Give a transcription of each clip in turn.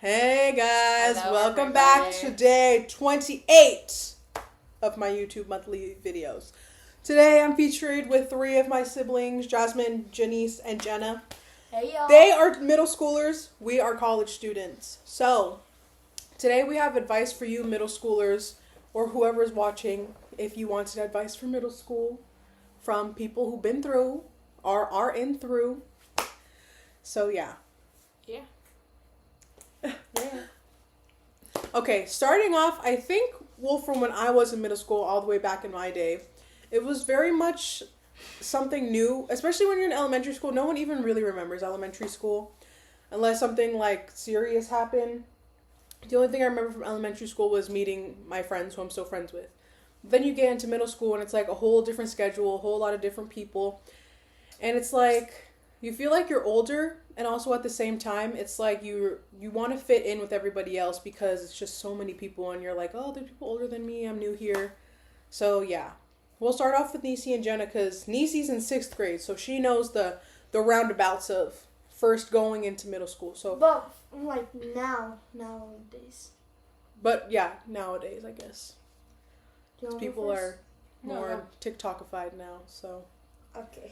Hey guys, Hello, welcome back to day 28 of my YouTube monthly videos. Today I'm featured with 3 of my siblings, Jasmine, Janice, and Jenna. Hey y'all. They are middle schoolers, we are college students. So, today we have advice for you middle schoolers, or whoever's watching, if you wanted advice for middle school, from people who've been through, or are in through. So yeah. Yeah. Yeah. Okay, starting off, I think, well, from when I was in middle school all the way back in my day, it was very much something new, especially when you're in elementary school. No one even really remembers elementary school unless something like serious happened. The only thing I remember from elementary school was meeting my friends who I'm still friends with. Then you get into middle school and it's like a whole different schedule, a whole lot of different people. And it's like, you feel like you're older, and also at the same time, it's like you want to fit in with everybody else because it's just so many people, and you're like, oh, there's people older than me, I'm new here. So yeah, we'll start off with Nisi and Jenna because Nisi's in 6th grade, so she knows the roundabouts of first going into middle school. So, but like nowadays. But yeah, nowadays I guess people first? are more TikTokified now. So Okay.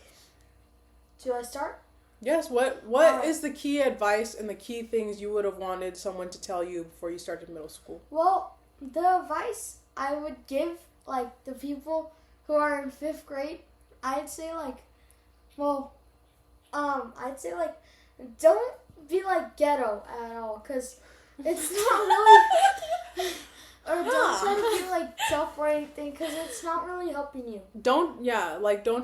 Do I start? yes, what is the key advice and the key things you would have wanted someone to tell you before you started middle school? Well, the advice I would give, like, the people who are in 5th grade, I'd say, like, don't be, like, ghetto at all, because it's not really, or don't try to be, like, tough or anything, because it's not really helping you. Don't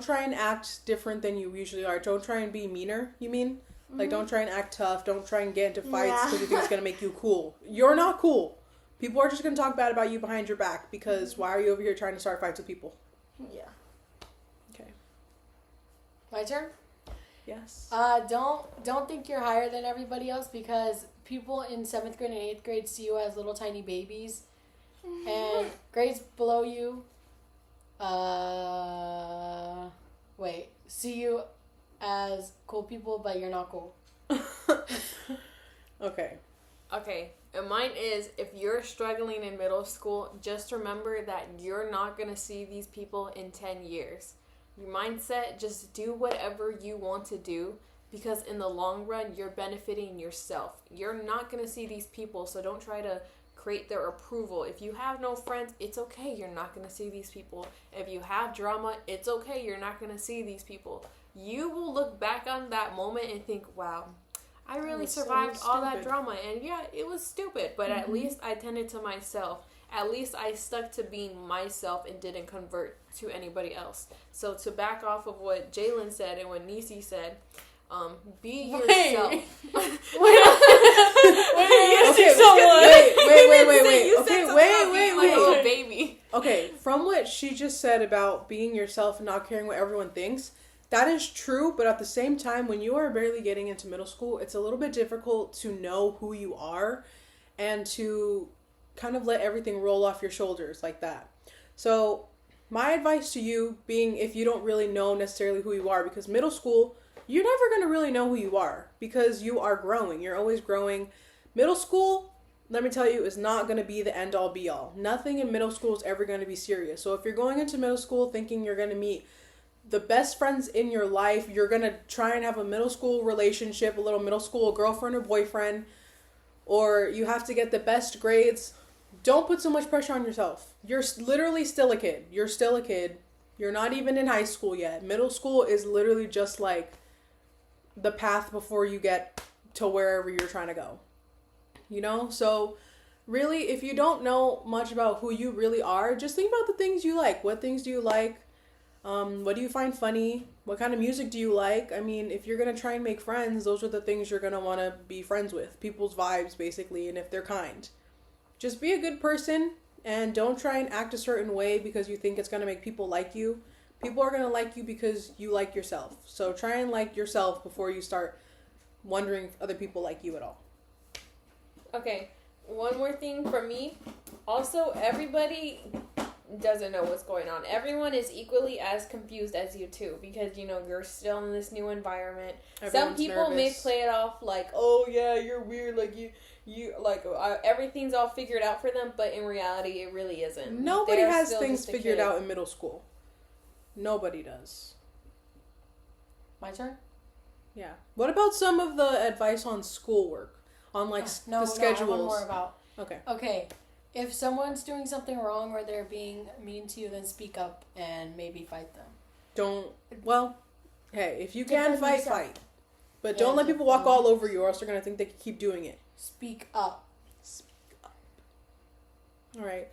try and act different than you usually are. Don't try and be meaner, you mean? Like, don't try and act tough. Don't try and get into fights because you think it's going to make you cool. You're not cool. People are just going to talk bad about you behind your back because why are you over here trying to start fights with people? Yeah. Okay. My turn? Yes. Don't think you're higher than everybody else because people in 7th grade and 8th grade see you as little tiny babies. And grades below you, see you as cool people, but you're not cool. Okay. Okay, and mine is, if you're struggling in middle school, just remember that you're not going to see these people in 10 years. Your mindset, just do whatever you want to do, because in the long run, you're benefiting yourself. You're not going to see these people, so don't try to create their approval. If you have no friends, it's okay. You're not going to see these people. If you have drama, it's okay. You're not going to see these people. You will look back on that moment and think, wow, I really survived all that drama. And yeah, it was stupid, but at least I tended to myself. At least I stuck to being myself and didn't convert to anybody else. So to back off of what Jalen said and what Nisi said, be yourself. Wait. Baby. Okay, from what she just said about being yourself and not caring what everyone thinks, that is true, but at the same time, when you are barely getting into middle school, it's a little bit difficult to know who you are and to kind of let everything roll off your shoulders like that. So, my advice to you being, if you don't really know necessarily who you are, because middle school, you're never going to really know who you are because you are growing. You're always growing. Middle school, let me tell you, is not going to be the end all be all. Nothing in middle school is ever going to be serious. So if you're going into middle school thinking you're going to meet the best friends in your life, you're going to try and have a middle school relationship, a little middle school girlfriend or boyfriend, or you have to get the best grades, don't put so much pressure on yourself. You're literally still a kid. You're still a kid. You're not even in high school yet. Middle school is literally just like the path before you get to wherever you're trying to go. You know? So really, if you don't know much about who you really are, just think about the things you like. What things do you like? What do you find funny? What kind of music do you like? I mean, if you're going to try and make friends, those are the things you're going to want to be friends with. People's vibes, basically, and if they're kind. Just be a good person and don't try and act a certain way because you think it's going to make people like you. People are going to like you because you like yourself. So try and like yourself before you start wondering if other people like you at all. Okay, one more thing from me. Also, everybody doesn't know what's going on. Everyone is equally as confused as you too, because you're still in this new environment. Everyone's Some people may nervous. play it off like, oh yeah, you're weird, like you like everything's all figured out for them, but in reality it really isn't. Nobody They're has still things just a figured kid. out in middle school. Nobody does. My turn? Yeah. What about some of the advice on schoolwork? On like No, the schedules? one more about. Okay. Okay, if someone's doing something wrong or they're being mean to you, then speak up and maybe fight them. Hey, if you can Defend fight, yourself. fight. But Yeah, don't let people walk all over you or else they're going to think they can keep doing it. Speak up. All right.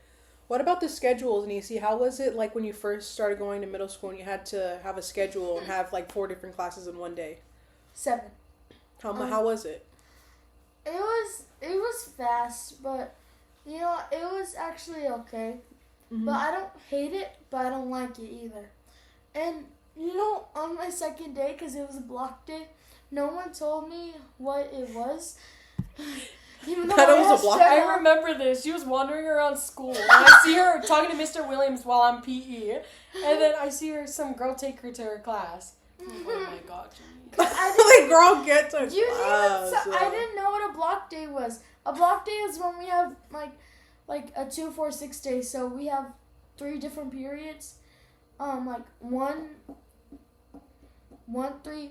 What about the schedules, Nisi? How was it like when you first started going to middle school and you had to have a schedule and have like 4 different classes in one day? 7. How was it? It was fast, but it was actually okay. Mm-hmm. But I don't hate it, but I don't like it either. And on my second day, because it was a block day, no one told me what it was. Even though That I it was a asked block- them. I remember this. She was wandering around school, and I see her talking to Mr. Williams while I'm PE, and then I see some girl take her to her class. Oh my god, Jimmy. But I Like, girl, get to didn't, class. I didn't know what a block day was. A block day is when we have like a 2, 4, 6 day. So we have 3 different periods. Like 1, 3,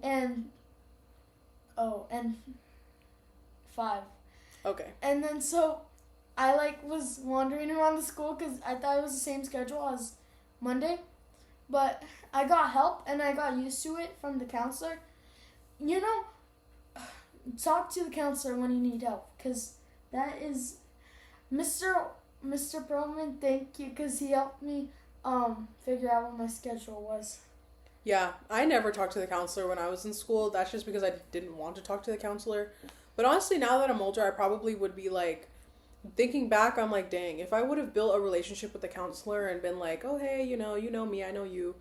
and 5. Okay. And then so I was wandering around the school because I thought it was the same schedule as Monday, but I got help and I got used to it from the counselor. Talk to the counselor when you need help, because that is Mr. Perlman. Thank you, because he helped me figure out what my schedule was. Yeah, I never talked to the counselor when I was in school. That's just because I didn't want to talk to the counselor. But honestly, now that I'm older, I probably would be like, thinking back, I'm like, dang, if I would have built a relationship with the counselor and been like, oh, hey, you know me, I know you,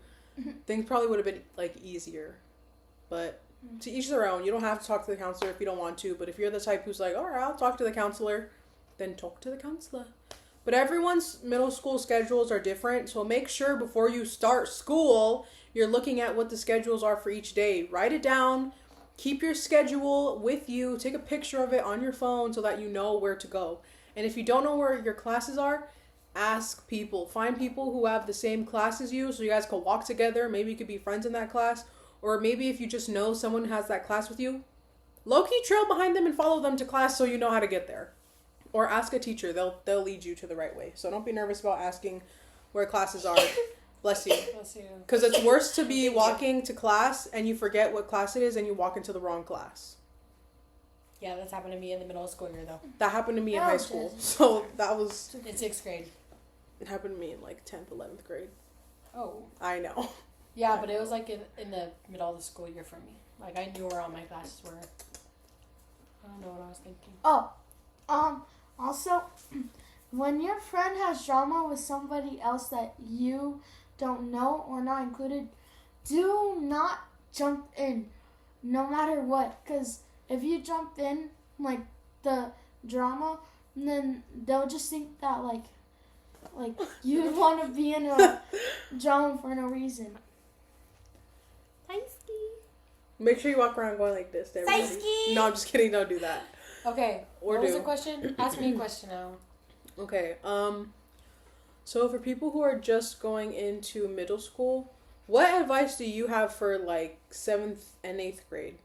things probably would have been like easier. But to each their own. You don't have to talk to the counselor if you don't want to. But if you're the type who's like, all right, I'll talk to the counselor, then talk to the counselor. But everyone's middle school schedules are different. So make sure before you start school, you're looking at what the schedules are for each day. Write it down. Keep your schedule with you. Take a picture of it on your phone so that you know where to go. And if you don't know where your classes are, ask people. Find people who have the same class as you so you guys can walk together. Maybe you could be friends in that class. Or maybe if you just know someone who has that class with you, low-key trail behind them and follow them to class so you know how to get there. Or ask a teacher. They'll lead you to the right way. So don't be nervous about asking where classes are. Bless you. Bless you. Because it's worse to be walking to class and you forget what class it is and you walk into the wrong class. Yeah, that's happened to me in the middle school year, though. That happened to me in Oh, high school. So that was... In 6th grade. It happened to me in like 10th, 11th grade. Oh. I know. Yeah, but it was like in the middle of the school year for me. Like, I knew where all my classes were. I don't know what I was thinking. Also, when your friend has drama with somebody else that you don't know or not included, do not jump in, no matter what. Because if you jump in, like, the drama, then they'll just think that, like you want to be in a drama for no reason. Make sure you walk around going like this to everybody. No, I'm just kidding. Don't do that. Okay, Or what was do. the question? Ask me a question now. Okay. So for people who are just going into middle school, what advice do you have for like 7th and 8th grade?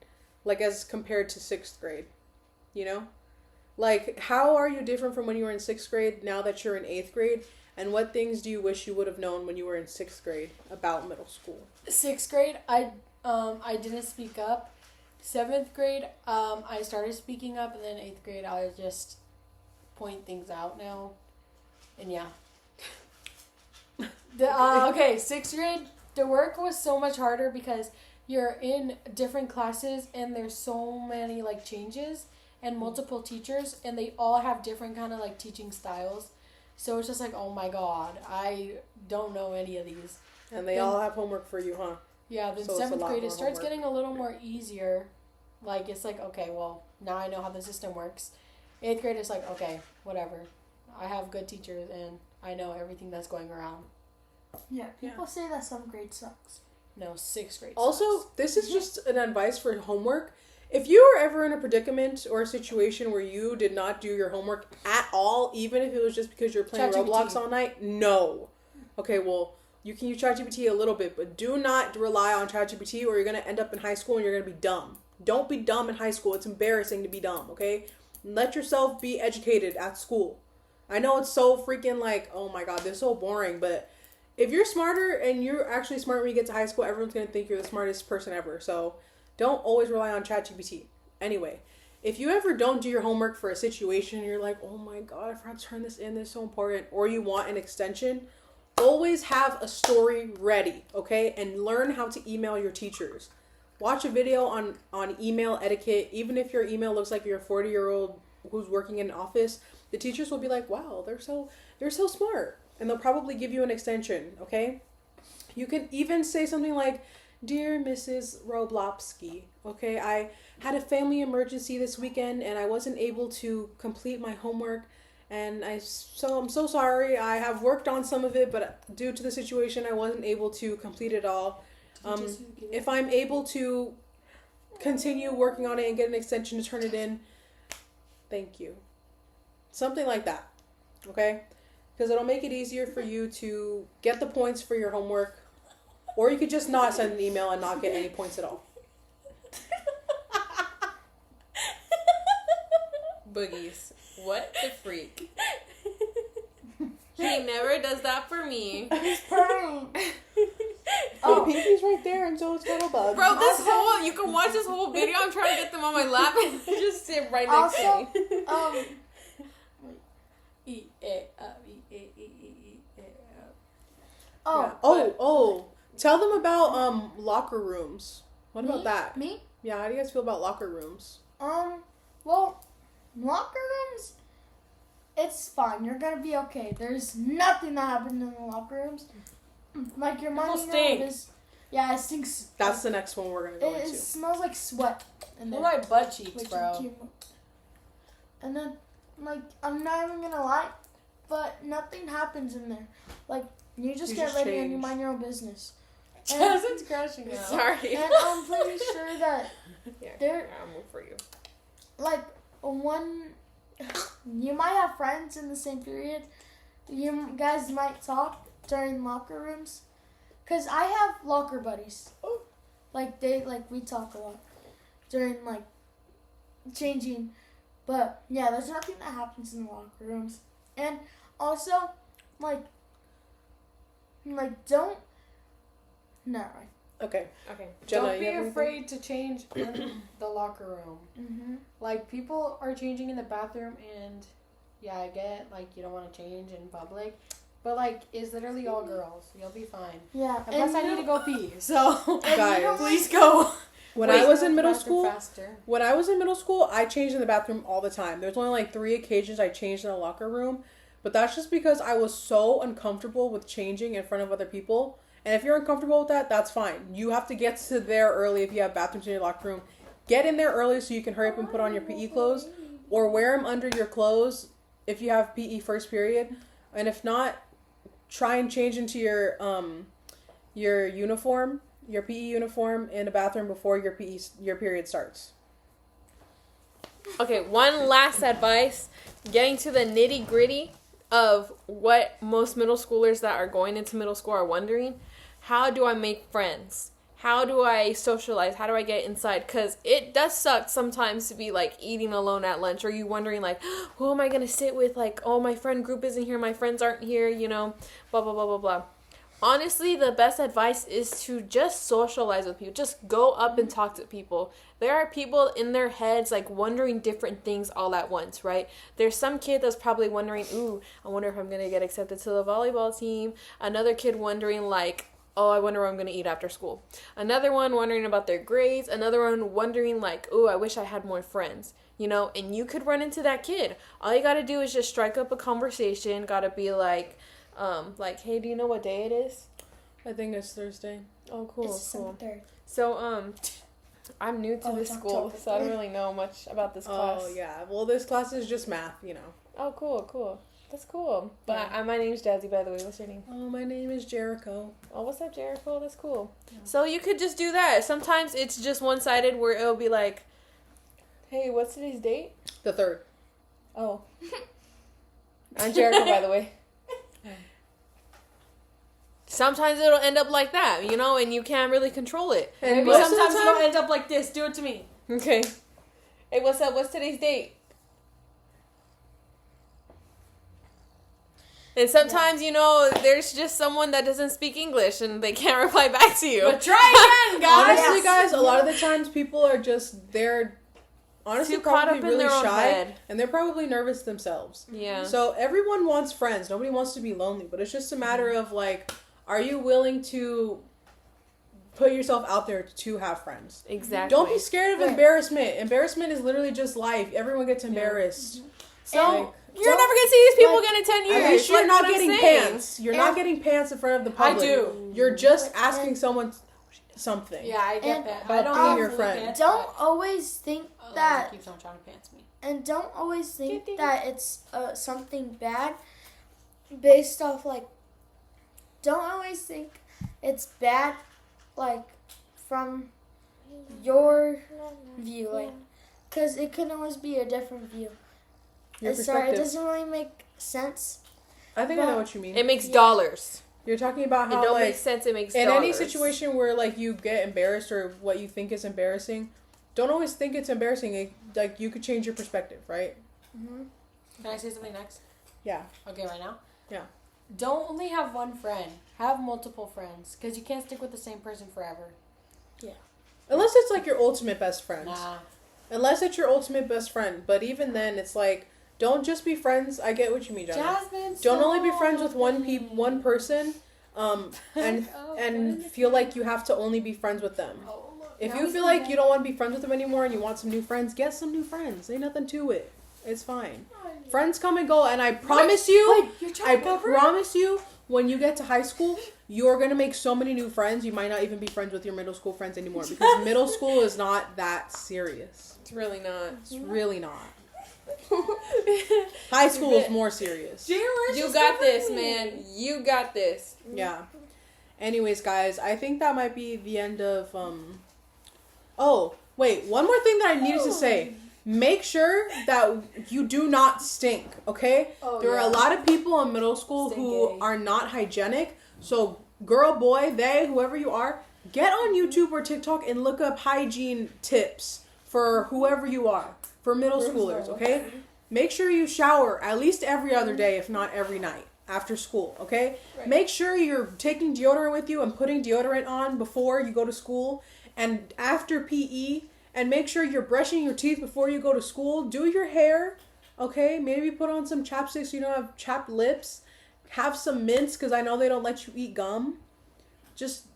Like as compared to 6th grade? You know? Like how are you different from when you were in 6th grade now that you're in 8th grade? And what things do you wish you would have known when you were in 6th grade about middle school? 6th grade, I didn't speak up. 7th grade, I started speaking up, and then 8th grade, I just point things out now. And yeah. Okay, 6th grade, the work was so much harder because you're in different classes and there's so many like changes and multiple teachers, and they all have different kind of like teaching styles. So it's just like, oh my god, I don't know any of these. And they all have homework for you, huh? Yeah, then So it's a 7th lot grade, more it starts homework. getting a little more easier. Like, it's like, okay, well, now I know how the system works. 8th grade is like, okay, whatever. I have good teachers and I know everything that's going around. Yeah, people say that some grade sucks. No, 6th grade Also, sucks. this is just an advice for homework. If you are ever in a predicament or a situation where you did not do your homework at all, even if it was just because you're playing ChatGPT. Roblox all night, no. Okay, well, you can use ChatGPT a little bit, but do not rely on ChatGPT or you're going to end up in high school and you're going to be dumb. Don't be dumb in high school. It's embarrassing to be dumb, okay? Let yourself be educated at school. I know it's so freaking like, oh my god, they're so boring, but if you're smarter and you're actually smart when you get to high school, everyone's going to think you're the smartest person ever. So don't always rely on ChatGPT. Anyway, if you ever don't do your homework for a situation and you're like, oh my god, I forgot to turn this in, this is so important, or you want an extension, always have a story ready, okay? And learn how to email your teachers. Watch a video on email etiquette. Even if your email looks like you're a 40-year-old who's working in an office, the teachers will be like, wow, they're so smart. And they'll probably give you an extension, okay? You can even say something like, Dear Mrs. Roblopsky, okay, I had a family emergency this weekend and I wasn't able to complete my homework. And I'm so sorry. I have worked on some of it, but due to the situation, I wasn't able to complete it all. If I'm able to continue working on it and get an extension to turn it in, thank you. Something like that, okay? Because it'll make it easier for you to get the points for your homework. Or you could just not send an email and not get any points at all. Boogies. What the freak? He never does that for me. He's purring. Oh, Pinky's right there and so is Cuddlebug. Bro, you can watch this whole video. I'm trying to get them on my lap and they just sit right next Also, to me. Oh, Yeah. Oh, tell them about locker rooms. What about that? Me? Yeah, how do you guys feel about locker rooms? Well, locker rooms, it's fine. You're gonna be okay. There's nothing that happens in the locker rooms. Like your money stink. is. Yeah, it stinks. That's the next one we're gonna go It into. smells like sweat. And Look at my butt cheeks, Which bro. is cute. And then, like, I'm not even gonna lie, but nothing happens in there. Like, you just You get just ready and you change. mind your own business. Jasmine's crashing out. Sorry. And I'm pretty sure that there, I'll move for you. like, you might have friends in the same period. You guys might talk during locker rooms. Because I have locker buddies. Like, we talk a lot during, like, changing. But, yeah, there's nothing that happens in the locker rooms. And also, don't... No, right. Okay. Okay. Jenna, Don't you be have anything? afraid to change in the locker room. Mm-hmm. Like, people are changing in the bathroom, and yeah, I get, like, you don't want to change in public. But, like, it's literally all girls. You'll be fine. Yeah. And plus, I need to go pee. So, Guys, please go. when Wait, I was go in to the middle bathroom school, faster. I changed in the bathroom all the time. There's only like 3 occasions I changed in a locker room, but that's just because I was so uncomfortable with changing in front of other people. And if you're uncomfortable with that, that's fine. You have to get to there early if you have bathrooms in your locker room. Get in there early so you can hurry up and put on your PE clothes, or wear them under your clothes if you have PE first period. And if not, try and change into your uniform, your PE uniform in the bathroom before your period starts. Okay, one last advice. Getting to the nitty gritty of what most middle schoolers that are going into middle school are wondering. How do I make friends? How do I socialize? How do I get inside? Because it does suck sometimes to be, like, eating alone at lunch. Or you wondering, like, who am I going to sit with? Like, oh, my friend group isn't here. My friends aren't here, you know, blah, blah, blah, blah, blah. Honestly, the best advice is to just socialize with people. Just go up and talk to people. There are people in their heads, like, wondering different things all at once, right? There's some kid that's probably wondering, ooh, I wonder if I'm going to get accepted to the volleyball team. Another kid wondering, like, oh, I wonder what I'm going to eat after school. Another one wondering about their grades. Another one wondering, like, ooh, I wish I had more friends. You know, and you could run into that kid. All you got to do is just strike up a conversation. Got to be like, hey, do you know what day it is? I think it's Thursday. Oh, cool, It's cool. December 3rd. So, I'm new to this it's school, October. so I don't really know much about this class. Oh, yeah. Well, this class is just math, you know. Oh, cool, cool. That's cool. But my name's Jazzy, by the way. What's your name? Oh, my name is Jericho. Oh, what's up, Jericho? That's cool. Yeah. So you could just do that. Sometimes it's just one-sided where it'll be like, hey, what's today's date? The 3rd. Oh. I'm Jericho, by the way. Sometimes it'll end up like that, and you can't really control it. And maybe sometimes it'll end up like this. Do it to me. Okay. Hey, what's up? What's today's date? And sometimes, there's just someone that doesn't speak English and they can't reply back to you. But try again, guys. Honestly, guys, a lot of the times people are just, they're honestly too caught probably up in really their own shy. head. And they're probably nervous themselves. Yeah. So everyone wants friends. Nobody wants to be lonely. But it's just a matter of, like, are you willing to put yourself out there to have friends? Exactly. Don't be scared of embarrassment. Embarrassment is literally just life. Everyone gets embarrassed. So you're never gonna see these people again in 10 years. At least you're not what I'm getting saying. pants. You're not getting pants in front of the public. I do. You're just asking someone something. Yeah, I get that. About I don't being have your fully friend. pants, Don't but always think that, keeps on trying to pants me. and don't always think that it's something bad based off, like, don't always think it's bad, like, from your view, like, because it can always be a different view. Your Sorry, it perspective. doesn't really make sense. I think I know what you mean. It makes dollars. You're talking about It how, don't like, make sense. It makes in dollars. any situation where, like, you get embarrassed or what you think is embarrassing, don't always think it's embarrassing. Like, you could change your perspective, right? Mm-hmm. Can I say something next? Yeah. Okay, right now? Yeah. Don't only have one friend. Have multiple friends. Because you can't stick with the same person forever. Unless it's, like, your ultimate best friend. Nah. Unless it's your ultimate best friend. But even then, it's like, don't just be friends. I get what you mean, Jenna. Jasmine, Don't only be friends with one person, and feel like you have to only be friends with them. If you feel like you don't want to be friends with them anymore and you want some new friends, get some new friends. Ain't nothing to it. It's fine. Friends come and go, and I promise you, promise you, when you get to high school, you're gonna make so many new friends. You might not even be friends with your middle school friends anymore because middle school is not that serious. It's really not. It's really not. High school is more serious. You got this, man. You got this. Yeah. Anyways, guys, I think that might be the end of Oh, wait, one more thing that I needed to say. Make sure that you do not stink, okay? There are a lot of people in middle school who are not hygienic. So, girl, boy, they, whoever you are, get on YouTube or TikTok and look up hygiene tips for whoever you are, for middle schoolers, okay? Make sure you shower at least every other day, if not every night after school, okay? Right. Make sure you're taking deodorant with you and putting deodorant on before you go to school and after PE. And make sure you're brushing your teeth before you go to school. Do your hair, okay? Maybe put on some chapstick so you don't have chapped lips. Have some mints because I know they don't let you eat gum. Just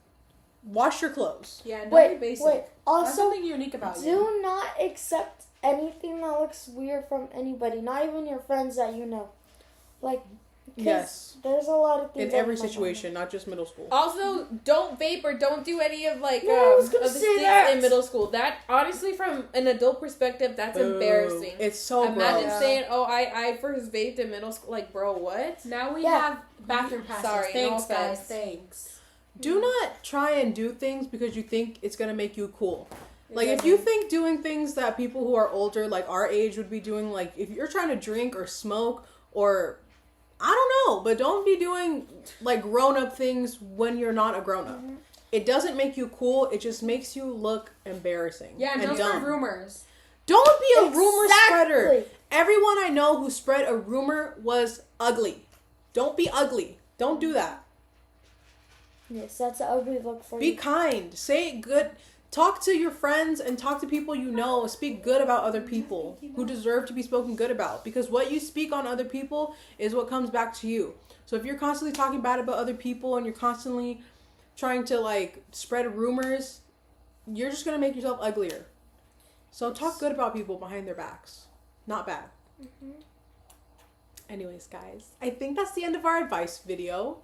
wash your clothes. Yeah, no Wait, basic. wait. Also, That's something unique about you. Do not accept anything that looks weird from anybody, not even your friends that you know. Like, yes, there's a lot of things in every situation, not just middle school. Also, don't vape or don't do any of I was of gonna the say sticks that. in middle school. That honestly, from an adult perspective, that's Boo. embarrassing. It's so Imagine gross. saying, "Oh, I first vaped in middle school." Like, bro, what? Now we Yeah. have bathroom passes. Sorry, Thanks, no guys. offense. Thanks. Do not try and do things because you think it's going to make you cool. Like, if you think doing things that people who are older, like our age, would be doing, like, if you're trying to drink or smoke or, I don't know, but don't be doing, like, grown-up things when you're not a grown-up. Mm-hmm. It doesn't make you cool. It just makes you look embarrassing. Yeah, and don't dumb. spread rumors. Don't be a rumor spreader. Exactly. Everyone I know who spread a rumor was ugly. Don't be ugly. Don't do that. Yes, that's an ugly look for Be you. kind. Say good. Talk to your friends and talk to people you know. Speak good about other people who deserve to be spoken good about. Because what you speak on other people is what comes back to you. So if you're constantly talking bad about other people and you're constantly trying to, like, spread rumors, you're just going to make yourself uglier. So talk good about people behind their backs. Not bad. Mm-hmm. Anyways, guys, I think that's the end of our advice video.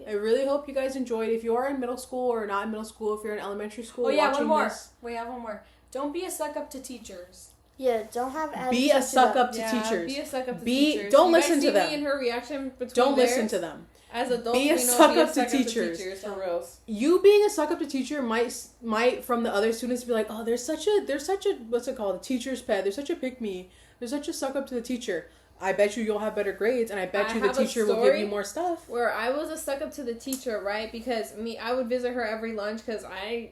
I really hope you guys enjoyed. If you are in middle school or not in middle school, if you're in elementary school, Oh yeah, watching one more. this, We have one more. Don't be a suck up to teachers. Yeah, don't have attitude. Be a suck them. up to teachers. Be a suck up to Be- teachers. don't You guys listen to see them. Me and her reaction between Don't listen theirs? to them. As adults, Be a we know suck be a up to teachers. For reals. You being a suck up to teacher might from the other students be like, oh, there's such a what's it called, a teacher's pet. There's such a pick me. There's such a suck up to the teacher. I bet you'll have better grades, and I bet you the have a teacher will give story you more stuff. Where I was a suck up to the teacher, right? Because I would visit her every lunch because I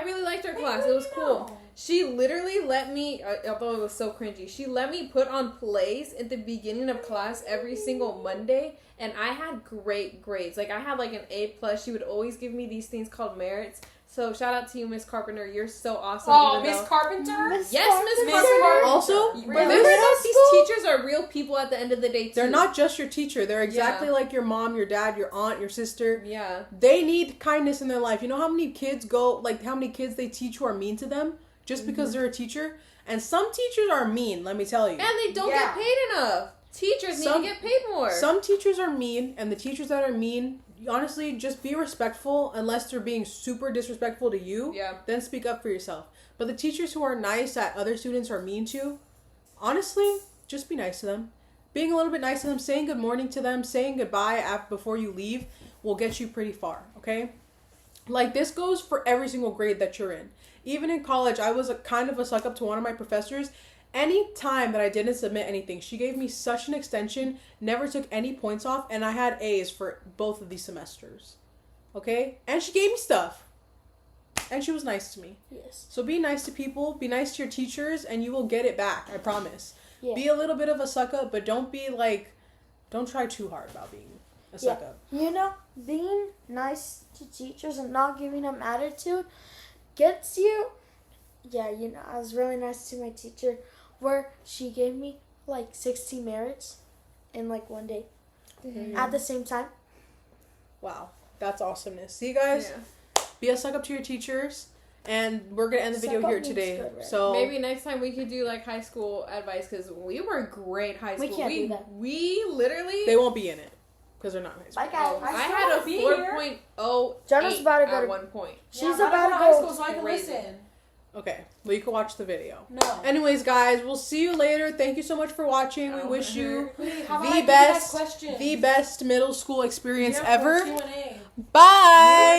really liked her class. It was cool. She literally let me, although it was so cringy, she let me put on plays at the beginning of class every single Monday, and I had great grades. Like, I had like an A+. She would always give me these things called merits. So, shout out to you, Miss Carpenter. You're so awesome. Oh, Miss Carpenter? Yes, Miss Carpenter. Also, remember that these teachers are real people at the end of the day, too. they're not just your teacher. They're exactly like your mom, your dad, your aunt, your sister. Yeah. They need kindness in their life. You know how many kids how many kids they teach who are mean to them just because they're a teacher? And some teachers are mean, let me tell you. And they don't get paid enough. Teachers need to get paid more. Some teachers are mean, and the teachers that are mean, honestly, just be respectful unless they're being super disrespectful to you. Yeah. Then speak up for yourself. But the teachers who are nice that other students are mean to, honestly, just be nice to them. Being a little bit nice to them, saying good morning to them, saying goodbye before you leave will get you pretty far, okay? Like, this goes for every single grade that you're in. Even in college, I was kind of a suck up to one of my professors. Any time that I didn't submit anything, she gave me such an extension, never took any points off, and I had A's for both of these semesters. Okay? And she gave me stuff. And she was nice to me. Yes. So be nice to people, be nice to your teachers, and you will get it back, I promise. Yeah. Be a little bit of a suck up, but don't try too hard about being a suck up. You know, being nice to teachers and not giving them attitude gets you. Yeah, you know, I was really nice to my teacher where she gave me like 16 merits in like one day at the same time. Wow. That's awesomeness. See, guys? Yeah. Be a suck up to your teachers. And we're going to end the video Suck up here means today. good, right? So Maybe next time we could do like high school advice because we were great high school. We can't do that. We literally. they won't be in it because they're not in high school. Bye, guys. I had a 4.08 Jonah's about to go at to- one point. She's Yeah, about to high go. school so I can Crazy. listen. Okay. Well, you can watch the video. No. Anyways, guys, we'll see you later. Thank you so much for watching. We Oh, wish you Wait, how about I the give you guys best, questions? the best middle school experience Yeah, for ever. Q&A. Bye.